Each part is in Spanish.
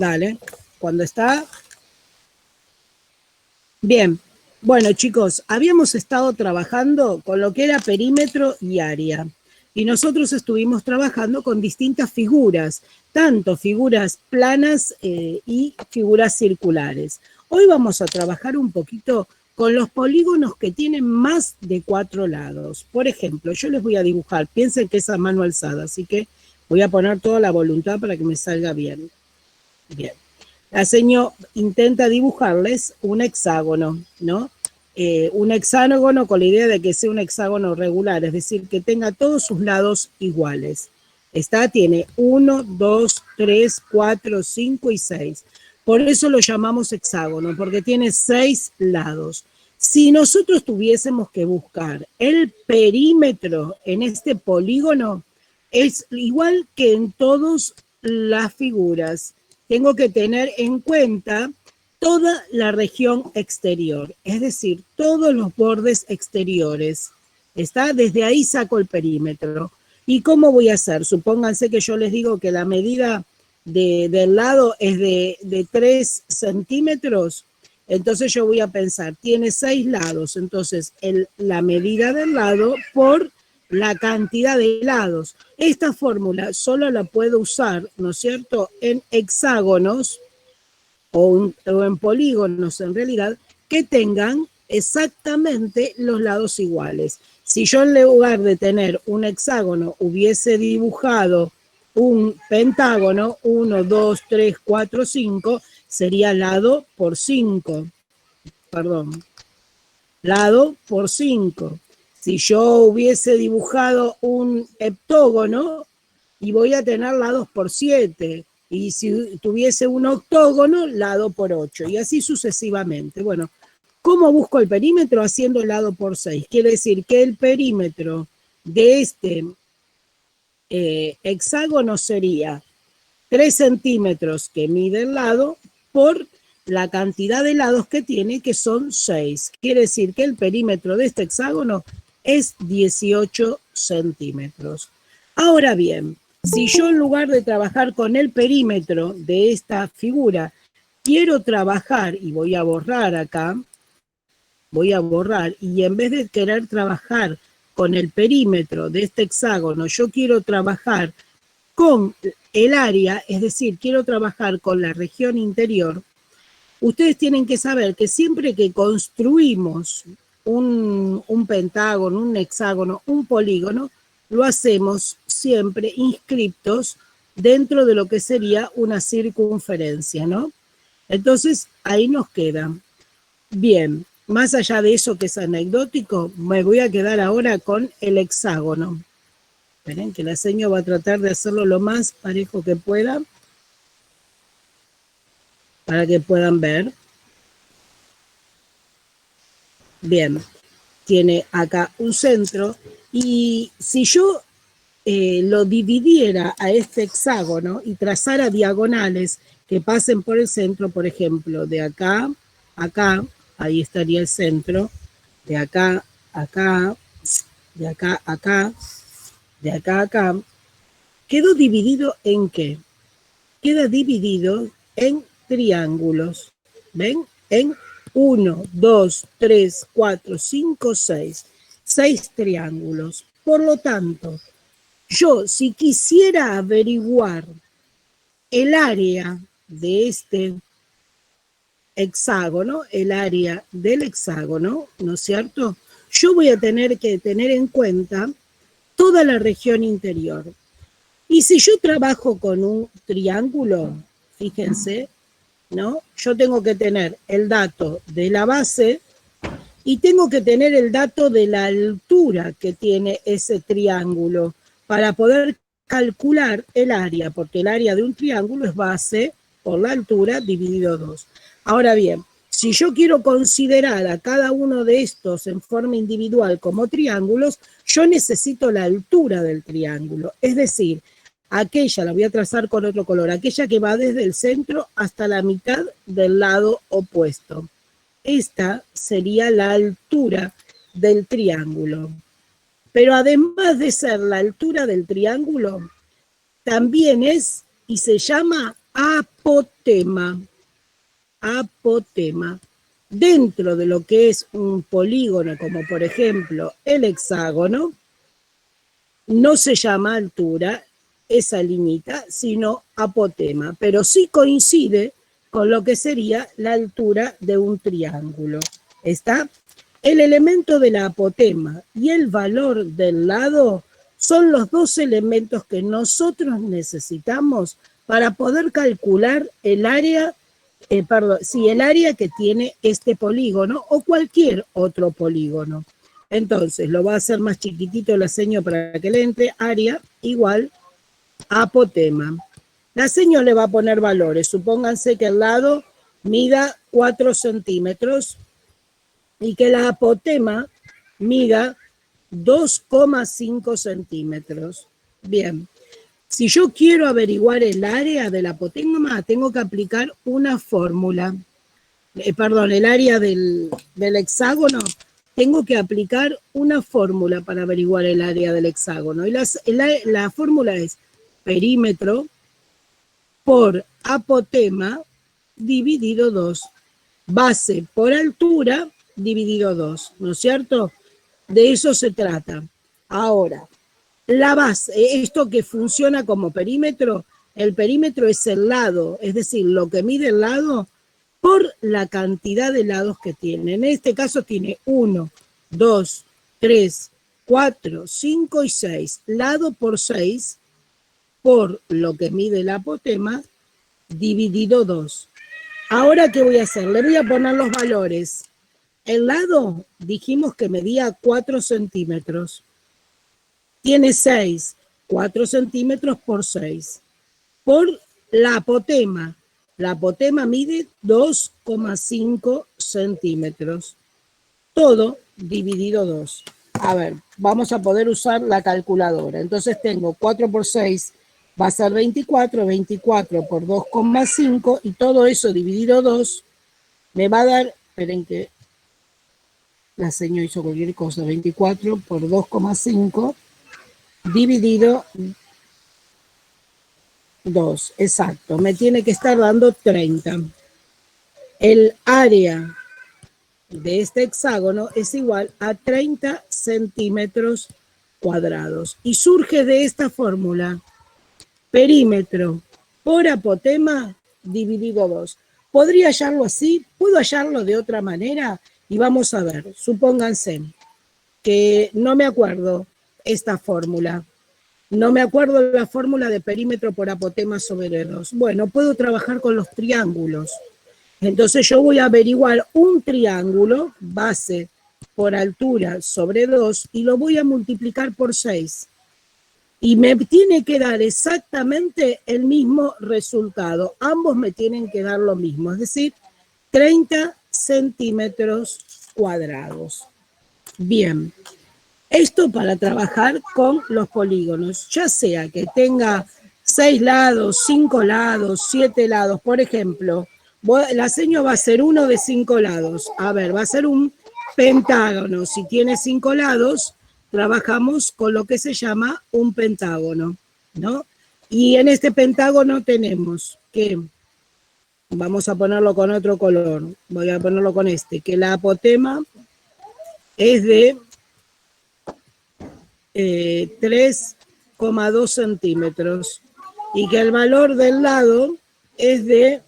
Dale, cuando está. Bien, bueno chicos, habíamos estado trabajando con lo que era perímetro y área. Y nosotros estuvimos trabajando con distintas figuras, tanto figuras planas y figuras circulares. Hoy vamos a trabajar un poquito con los polígonos que tienen más de 4 lados. Por ejemplo, yo les voy a dibujar, piensen que es a mano alzada, así que voy a poner toda la voluntad para que me salga bien. Bien. La seño intenta dibujarles un hexágono, ¿no? Un hexágono con la idea de que sea un hexágono regular, es decir, que tenga todos sus lados iguales. Tiene 1, 2, 3, 4, 5 y 6. Por eso lo llamamos hexágono, porque tiene 6 lados. Si nosotros tuviésemos que buscar el perímetro en este polígono, es igual que en todas las figuras. Tengo que tener en cuenta toda la región exterior, es decir, todos los bordes exteriores. Desde ahí saco el perímetro. ¿Y cómo voy a hacer? Supónganse que yo les digo que la medida del lado es de 3 centímetros. Entonces yo voy a pensar, tiene 6 lados. Entonces la medida del lado por la cantidad de lados. Esta fórmula solo la puedo usar, ¿no es cierto?, en hexágonos o en polígonos en realidad, que tengan exactamente los lados iguales. Si yo en lugar de tener un hexágono hubiese dibujado un pentágono, 1, 2, 3, 4, 5, sería lado por 5. Perdón. Lado por 5. Si yo hubiese dibujado un heptógono, y voy a tener lados por 7. Y si tuviese un octógono, lado por 8. Y así sucesivamente. Bueno, ¿cómo busco el perímetro? Haciendo lado por 6. Quiere decir que el perímetro de este hexágono sería 3 centímetros que mide el lado por la cantidad de lados que tiene, que son 6. Quiere decir que el perímetro de este hexágono es 18 centímetros. Ahora bien, si yo en lugar de trabajar con el perímetro de esta figura, quiero trabajar, y voy a borrar acá, voy a borrar, y en vez de querer trabajar con el perímetro de este hexágono, yo quiero trabajar con el área, es decir, quiero trabajar con la región interior. Ustedes tienen que saber que siempre que construimos un pentágono, un hexágono, un polígono, lo hacemos siempre inscriptos dentro de lo que sería una circunferencia, ¿no? Entonces, ahí nos queda. Bien, más allá de eso que es anecdótico, me voy a quedar ahora con el hexágono. Esperen que la seño va a tratar de hacerlo lo más parejo que pueda para que puedan ver. Bien, tiene acá un centro y si yo lo dividiera a este hexágono y trazara diagonales que pasen por el centro, por ejemplo, de acá, acá, ahí estaría el centro, de acá, acá, de acá, acá, de acá, acá, quedó dividido ¿en qué? Queda dividido en triángulos, ¿ven? En 1, 2, 3, 4, 5, 6. 6 triángulos. Por lo tanto, yo si quisiera averiguar el área de este hexágono, el área del hexágono, ¿no es cierto? Yo voy a tener que tener en cuenta toda la región interior. Y si yo trabajo con un triángulo, fíjense, ¿no? Yo tengo que tener el dato de la base y tengo que tener el dato de la altura que tiene ese triángulo para poder calcular el área, porque el área de un triángulo es base por la altura dividido 2. Ahora bien, si yo quiero considerar a cada uno de estos en forma individual como triángulos, yo necesito la altura del triángulo, es decir, aquella, la voy a trazar con otro color, aquella que va desde el centro hasta la mitad del lado opuesto. Esta sería la altura del triángulo. Pero además de ser la altura del triángulo, también es y se llama apotema. Apotema. Dentro de lo que es un polígono, como por ejemplo el hexágono, no se llama altura esa liñita, sino apotema, pero sí coincide con lo que sería la altura de un triángulo. ¿Está? El elemento de la apotema y el valor del lado son los dos elementos que nosotros necesitamos para poder calcular el área, el área que tiene este polígono o cualquier otro polígono. Entonces, lo va a hacer más chiquitito la seño para que le entre, área igual apotema. La seño le va a poner valores. Supónganse que el lado mida 4 centímetros y que la apotema mida 2,5 centímetros. Bien, si yo quiero averiguar el área de la apotema, tengo que aplicar una fórmula. El área del hexágono, tengo que aplicar una fórmula para averiguar el área del hexágono. Y la fórmula es perímetro por apotema dividido 2. Base por altura dividido 2, ¿no es cierto? De eso se trata. Ahora, la base, esto que funciona como perímetro, el perímetro es el lado, es decir, lo que mide el lado por la cantidad de lados que tiene. En este caso tiene 1, 2, 3, 4, 5 y 6. Lado por 6 por lo que mide la apotema dividido 2. Ahora, ¿qué voy a hacer? Le voy a poner los valores. El lado dijimos que medía 4 centímetros. Tiene 6. 4 centímetros por 6. Por la apotema. La apotema mide 2,5 centímetros. Todo dividido 2. A ver, vamos a poder usar la calculadora. Entonces tengo 4 por 6 va a ser 24, 24 por 2,5 y todo eso dividido 2 me va a dar, esperen que la señora hizo cualquier cosa, 24 por 2,5 dividido 2, exacto, me tiene que estar dando 30. El área de este hexágono es igual a 30 centímetros cuadrados y surge de esta fórmula. Perímetro por apotema dividido 2. ¿Podría hallarlo así? ¿Puedo hallarlo de otra manera? Y vamos a ver, supónganse que no me acuerdo esta fórmula. No me acuerdo la fórmula de perímetro por apotema sobre 2. Bueno, puedo trabajar con los triángulos. Entonces yo voy a averiguar un triángulo, base por altura sobre 2, y lo voy a multiplicar por 6. Y me tiene que dar exactamente el mismo resultado. Ambos me tienen que dar lo mismo, es decir, 30 centímetros cuadrados. Bien, esto para trabajar con los polígonos, ya sea que tenga 6 lados, 5 lados, 7 lados. Por ejemplo, la seño va a ser uno de 5 lados. A ver, va a ser un pentágono. Si tiene 5 lados, trabajamos con lo que se llama un pentágono, ¿no? Y en este pentágono tenemos que, vamos a ponerlo con otro color, voy a ponerlo con este, que la apotema es de 3,2 centímetros y que el valor del lado es de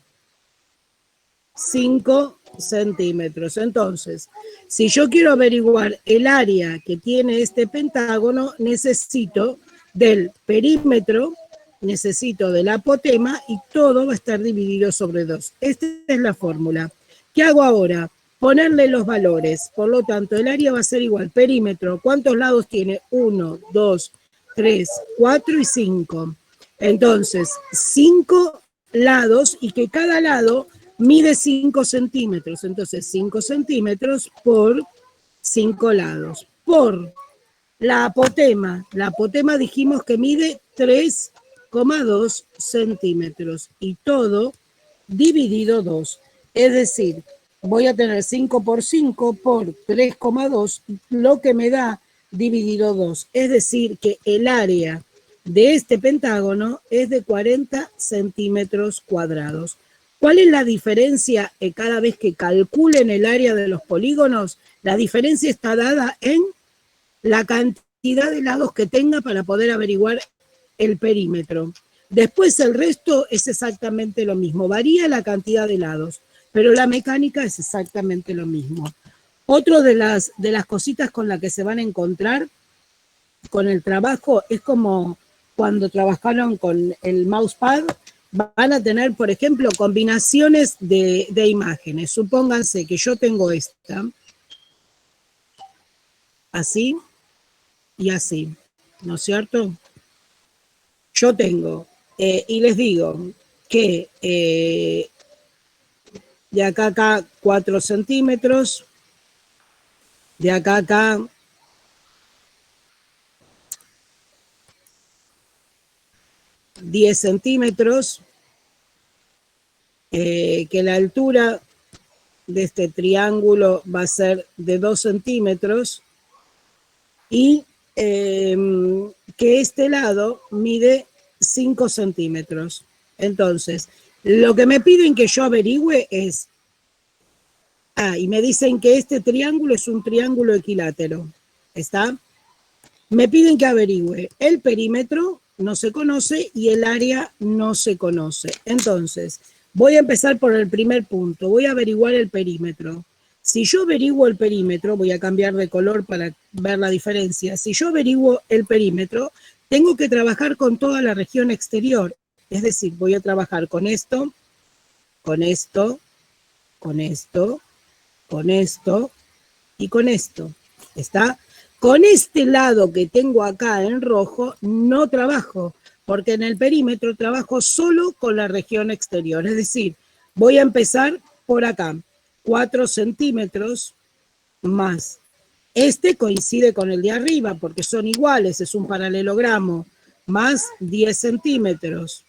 5 centímetros. Entonces, si yo quiero averiguar el área que tiene este pentágono, necesito del perímetro, necesito del apotema y todo va a estar dividido sobre 2. Esta es la fórmula. ¿Qué hago ahora? Ponerle los valores. Por lo tanto, el área va a ser igual. Perímetro, ¿cuántos lados tiene? 1, 2, 3, 4 y 5. Entonces, 5 lados y que cada lado mide 5 centímetros, entonces 5 centímetros por 5 lados. Por la apotema dijimos que mide 3,2 centímetros y todo dividido 2. Es decir, voy a tener 5 por 5 por 3,2, lo que me da dividido 2. Es decir, que el área de este pentágono es de 40 centímetros cuadrados. ¿Cuál es la diferencia cada vez que calculen el área de los polígonos? La diferencia está dada en la cantidad de lados que tenga para poder averiguar el perímetro. Después el resto es exactamente lo mismo, varía la cantidad de lados, pero la mecánica es exactamente lo mismo. Otro de las cositas con las que se van a encontrar con el trabajo es como cuando trabajaron con el mousepad, van a tener, por ejemplo, combinaciones de imágenes. Supónganse que yo tengo esta, así y así, ¿no es cierto? Yo tengo, y les digo que de acá a acá 4 centímetros, de acá a acá 10 centímetros, que la altura de este triángulo va a ser de 2 centímetros y que este lado mide 5 centímetros. Entonces, lo que me piden que yo averigüe es, y me dicen que este triángulo es un triángulo equilátero, ¿está? Me piden que averigüe el perímetro, no se conoce, y el área no se conoce. Entonces, voy a empezar por el primer punto, voy a averiguar el perímetro. Si yo averiguo el perímetro, voy a cambiar de color para ver la diferencia. Si yo averiguo el perímetro, tengo que trabajar con toda la región exterior. Es decir, voy a trabajar con esto, con esto, con esto, con esto y con esto. ¿Está? Con este lado que tengo acá en rojo no trabajo, porque en el perímetro trabajo solo con la región exterior. Es decir, voy a empezar por acá. 4 centímetros más. Este coincide con el de arriba porque son iguales, es un paralelogramo, más 10 centímetros,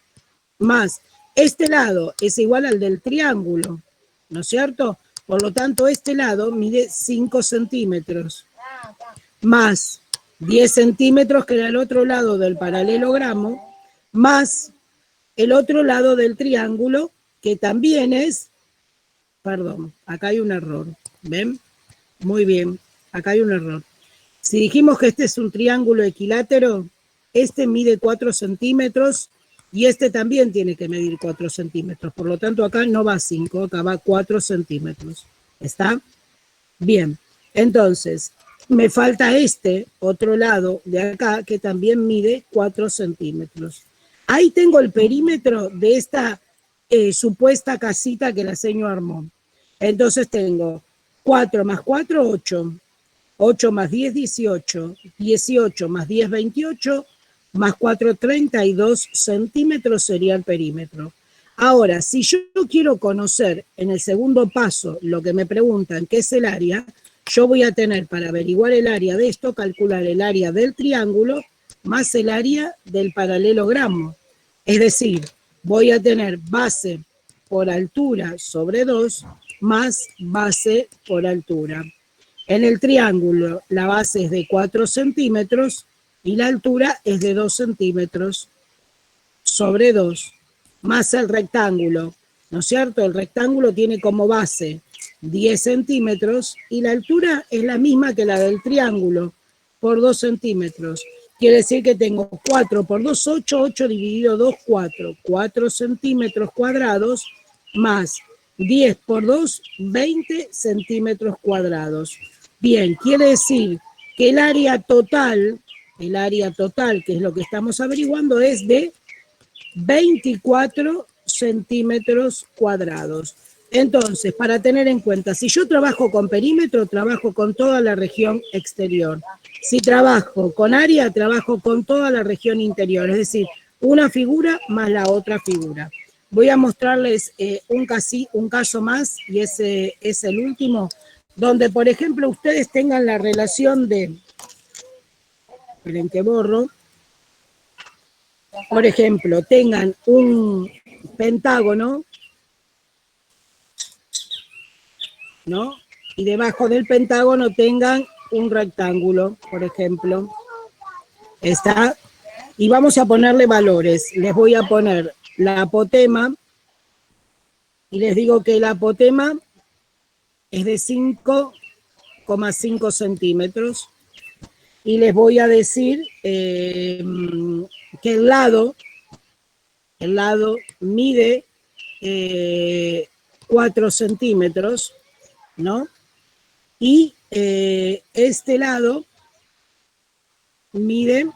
más este lado es igual al del triángulo, ¿no es cierto? Por lo tanto, este lado mide 5 centímetros, más 10 centímetros que era el otro lado del paralelogramo, más el otro lado del triángulo, que también es, perdón, acá hay un error, ¿ven? Muy bien, acá hay un error. Si dijimos que este es un triángulo equilátero, este mide 4 centímetros y este también tiene que medir 4 centímetros. Por lo tanto, acá no va 5, acá va 4 centímetros. ¿Está? Bien. Entonces, me falta este otro lado de acá que también mide 4 centímetros. Ahí tengo el perímetro de esta supuesta casita que la señora armó. Entonces tengo 4 más 4, 8. 8 más 10, 18. 18 más 10, 28. Más 4, 32 centímetros sería el perímetro. Ahora, si yo quiero conocer en el segundo paso lo que me preguntan, qué es el área, yo voy a tener para averiguar el área de esto, calcular el área del triángulo más el área del paralelogramo. Es decir, voy a tener base por altura sobre 2 más base por altura. En el triángulo la base es de 4 centímetros y la altura es de 2 centímetros sobre 2, más el rectángulo, ¿no es cierto? El rectángulo tiene como base 10 centímetros y la altura es la misma que la del triángulo, por 2 centímetros. Quiere decir que tengo 4 por 2, 8, 8 dividido 2, 4. 4 centímetros cuadrados más 10 por 2, 20 centímetros cuadrados. Bien, quiere decir que el área total, que es lo que estamos averiguando, es de 24 centímetros cuadrados. Entonces, para tener en cuenta, si yo trabajo con perímetro, trabajo con toda la región exterior. Si trabajo con área, trabajo con toda la región interior, es decir, una figura más la otra figura. Voy a mostrarles un caso más, y ese es el último, donde, por ejemplo, ustedes tengan la relación de, esperen que borro, por ejemplo, tengan un pentágono, ¿no? Y debajo del pentágono tengan un rectángulo, por ejemplo. ¿Está? Y vamos a ponerle valores. Les voy a poner la apotema y les digo que la apotema es de 5,5 centímetros. Y les voy a decir que el lado mide 4 centímetros, ¿no? Y este lado mide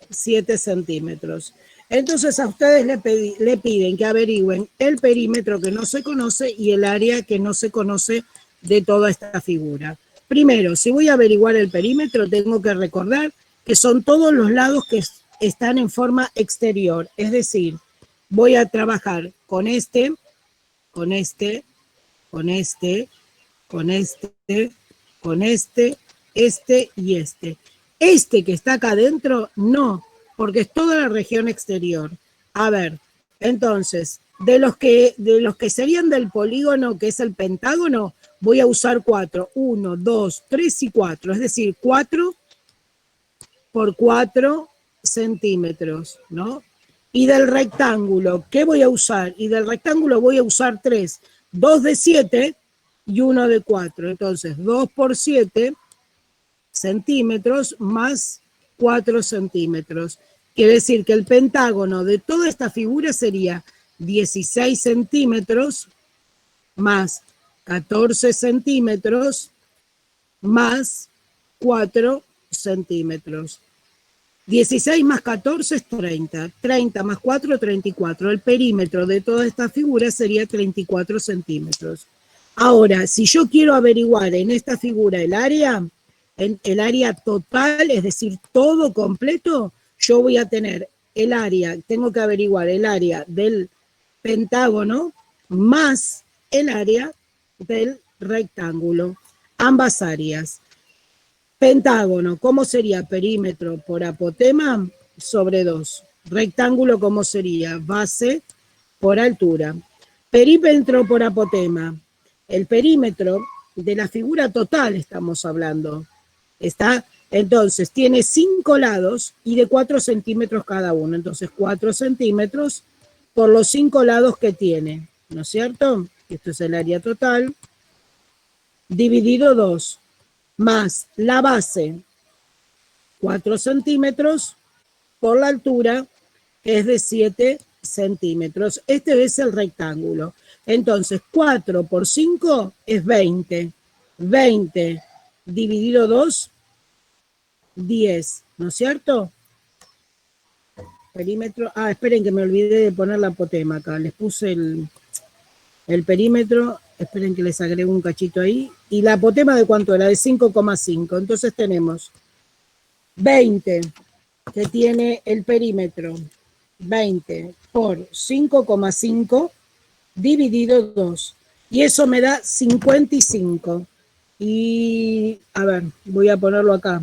7 centímetros. Entonces a ustedes le piden que averigüen el perímetro que no se conoce y el área que no se conoce de toda esta figura. Primero, si voy a averiguar el perímetro, tengo que recordar que son todos los lados que están en forma exterior. Es decir, voy a trabajar con este, con este, con este, con este, con este, este y este. Este que está acá adentro, no, porque es toda la región exterior. A ver, entonces, de los que serían del polígono, que es el pentágono, voy a usar 4. 1, 2, 3 y 4. Es decir, 4 por 4 centímetros, ¿no? Y del rectángulo, ¿qué voy a usar? Y del rectángulo voy a usar 3. 2 de 7 y 1 de 4. Entonces, 2 por 7 centímetros más 4 centímetros. Quiere decir que el pentágono de toda esta figura sería 16 centímetros más 14 centímetros más 4 centímetros. 16 más 14 es 30. 30 más 4, 34. El perímetro de toda esta figura sería 34 centímetros. Ahora, si yo quiero averiguar en esta figura el área total, es decir, todo completo, yo voy a tener el área, tengo que averiguar el área del pentágono más el área del rectángulo, ambas áreas. Pentágono, ¿cómo sería? Perímetro por apotema sobre 2. Rectángulo, ¿cómo sería? Base por altura. Perímetro por apotema. El perímetro de la figura total estamos hablando. Entonces, tiene 5 lados y de 4 centímetros cada uno. Entonces, 4 centímetros por los 5 lados que tiene, ¿no es cierto? Esto es el área total, dividido 2, más la base, 4 centímetros, por la altura, que es de 7 centímetros. Este es el rectángulo. Entonces, 4 por 5 es 20. 20 dividido 2, 10, ¿no es cierto? Perímetro, esperen que me olvidé de poner la apotema acá. Les puse el perímetro, esperen que les agrego un cachito ahí. ¿Y la apotema de cuánto era? De 5,5. Entonces tenemos 20 que tiene el perímetro, 20 por 5,5 dividido 2. Y eso me da 55. Y, a ver, voy a ponerlo acá.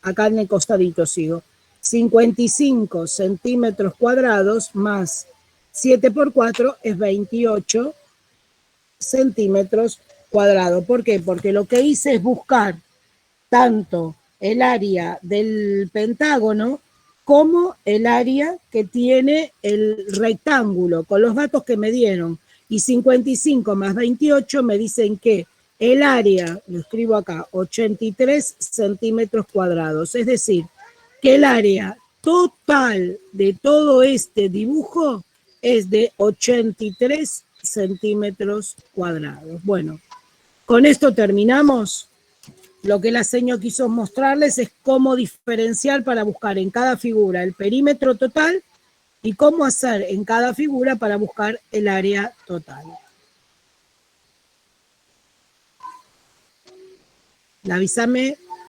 Acá en el costadito sigo. 55 centímetros cuadrados más 7 por 4 es 28 centímetros cuadrados. ¿Por qué? Porque lo que hice es buscar tanto el área del pentágono como el área que tiene el rectángulo, con los datos que me dieron. Y 55 más 28 me dicen que el área, lo escribo acá, 83 centímetros cuadrados. Es decir, que el área total de todo este dibujo es de 83 centímetros cuadrados. Bueno, con esto terminamos. Lo que la seño quiso mostrarles es cómo diferenciar para buscar en cada figura el perímetro total y cómo hacer en cada figura para buscar el área total. Avísame